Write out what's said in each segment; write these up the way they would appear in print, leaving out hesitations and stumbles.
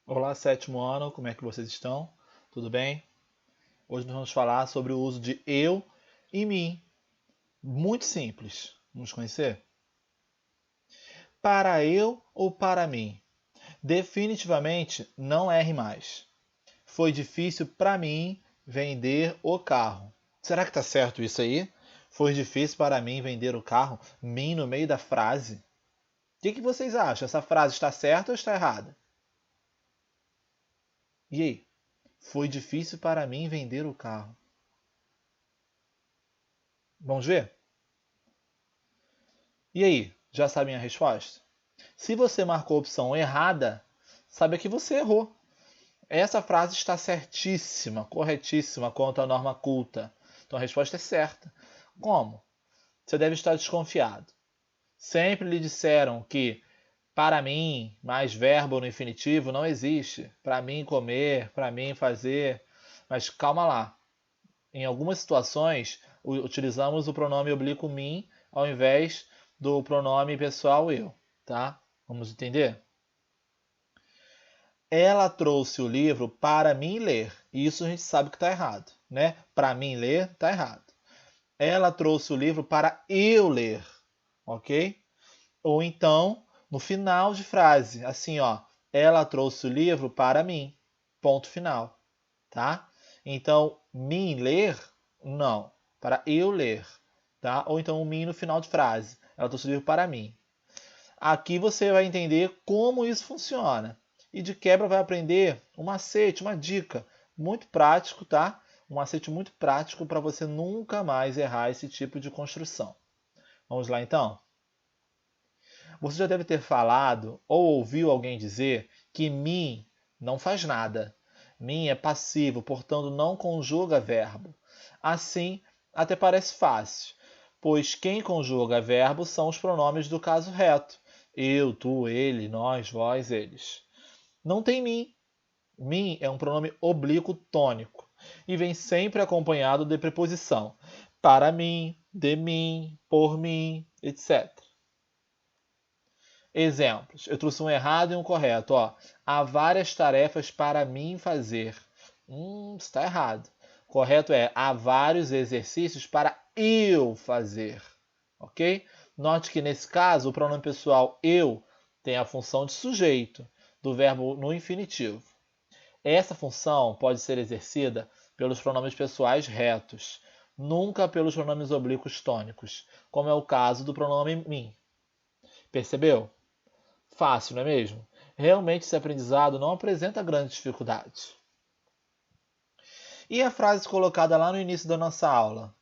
Olá, sétimo ano, como é que vocês estão? Tudo bem? Hoje nós vamos falar sobre o uso de eu e mim. Muito simples. Vamos conhecer? Para eu ou para mim? Definitivamente não erre mais. Foi difícil para mim vender o carro. Será que está certo isso aí? Foi difícil para mim vender o carro? Mim no meio da frase. O que vocês acham? Essa frase está certa ou está errada? E aí? Foi difícil para mim vender o carro. Vamos ver? E aí, já sabem a resposta? Se você marcou a opção errada, saiba que você errou. Essa frase está certíssima, corretíssima quanto à norma culta. Então a resposta é certa. Como? Você deve estar desconfiado. Sempre lhe disseram que para mim, mais verbo no infinitivo não existe. Para mim comer, para mim fazer. Mas calma lá. Em algumas situações, utilizamos o pronome oblíquo mim ao invés do pronome pessoal eu, tá? Vamos entender? Ela trouxe o livro para mim ler. Isso a gente sabe que está errado, né? Para mim ler, está errado. Ela trouxe o livro para eu ler, ok? Ou então, no final de frase, assim, ó, ela trouxe o livro para mim. Ponto final, tá? Então, mim ler, não, para eu ler, tá? Ou então o mim no final de frase, ela trouxe o livro para mim. Aqui você vai entender como isso funciona. E de quebra vai aprender um macete, uma dica muito prático, tá? Um macete muito prático para você nunca mais errar esse tipo de construção. Vamos lá então? Você já deve ter falado ou ouviu alguém dizer que mim não faz nada. Mim é passivo, portanto não conjuga verbo. Assim, até parece fácil, pois quem conjuga verbo são os pronomes do caso reto. Eu, tu, ele, nós, vós, eles. Não tem mim. Mim é um pronome oblíquo tônico e vem sempre acompanhado de preposição. Para mim, de mim, por mim, etc. Exemplos. Eu trouxe um errado e um correto. Ó. Há várias tarefas para mim fazer. Está errado. Correto é há vários exercícios para eu fazer. Ok? Note que nesse caso o pronome pessoal eu tem a função de sujeito do verbo no infinitivo. Essa função pode ser exercida pelos pronomes pessoais retos, nunca pelos pronomes oblíquos tônicos, como é o caso do pronome mim. Percebeu? Fácil, não é mesmo? Realmente esse aprendizado não apresenta grandes dificuldades. E a frase colocada lá no início da nossa aula?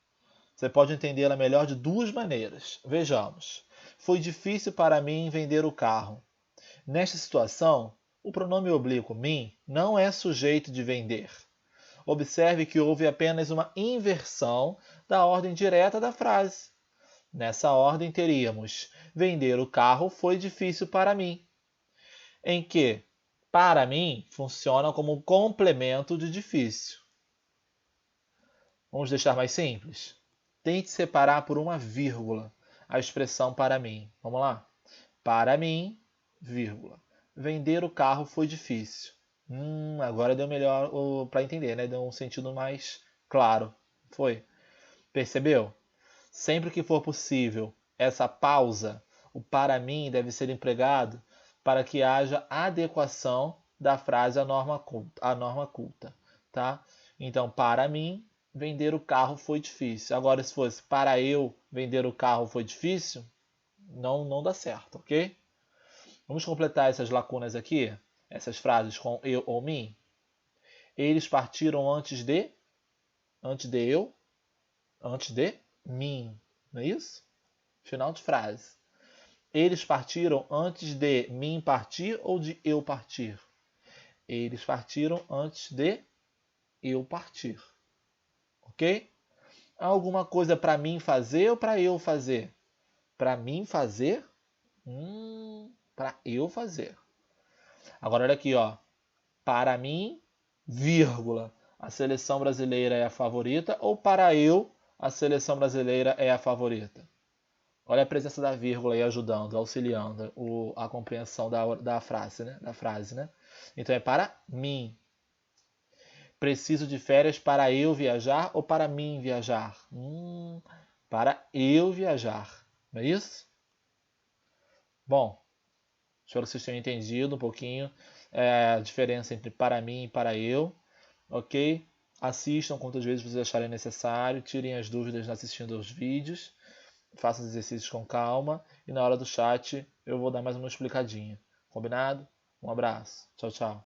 Você pode entendê-la melhor de duas maneiras. Vejamos. Foi difícil para mim vender o carro. Nesta situação, o pronome oblíquo mim não é sujeito de vender. Observe que houve apenas uma inversão da ordem direta da frase. Nessa ordem teríamos: vender o carro foi difícil para mim, em que para mim funciona como um complemento de difícil. Vamos deixar mais simples? Tente separar por uma vírgula a expressão para mim. Vamos lá? Para mim, vírgula. Vender o carro foi difícil. Agora deu melhor para entender, né? Deu um sentido mais claro. Foi. Percebeu? Sempre que for possível, essa pausa, o para mim deve ser empregado para que haja adequação da frase à norma culta, tá? Então, para mim, vender o carro foi difícil. Agora, se fosse para eu vender o carro foi difícil, não dá certo, ok? Vamos completar essas lacunas aqui, essas frases com eu ou mim. Eles partiram antes de eu, antes de mim, não é isso? Final de frase. Eles partiram antes de mim partir ou de eu partir? Eles partiram antes de eu partir. Ok? Há alguma coisa para mim fazer ou para eu fazer? Para mim fazer? Para eu fazer. Agora olha aqui, ó. Para mim, vírgula, a seleção brasileira é a favorita ou para eu, a seleção brasileira é a favorita? Olha a presença da vírgula aí ajudando, auxiliando a compreensão da frase, né? Então é para mim. Preciso de férias para eu viajar ou para mim viajar? Para eu viajar. Não é isso? Bom, espero que vocês tenham entendido um pouquinho a diferença entre para mim e para eu. Ok? Assistam quantas vezes vocês acharem necessário. Tirem as dúvidas assistindo aos vídeos. Façam os exercícios com calma. E na hora do chat eu vou dar mais uma explicadinha. Combinado? Um abraço. Tchau, tchau.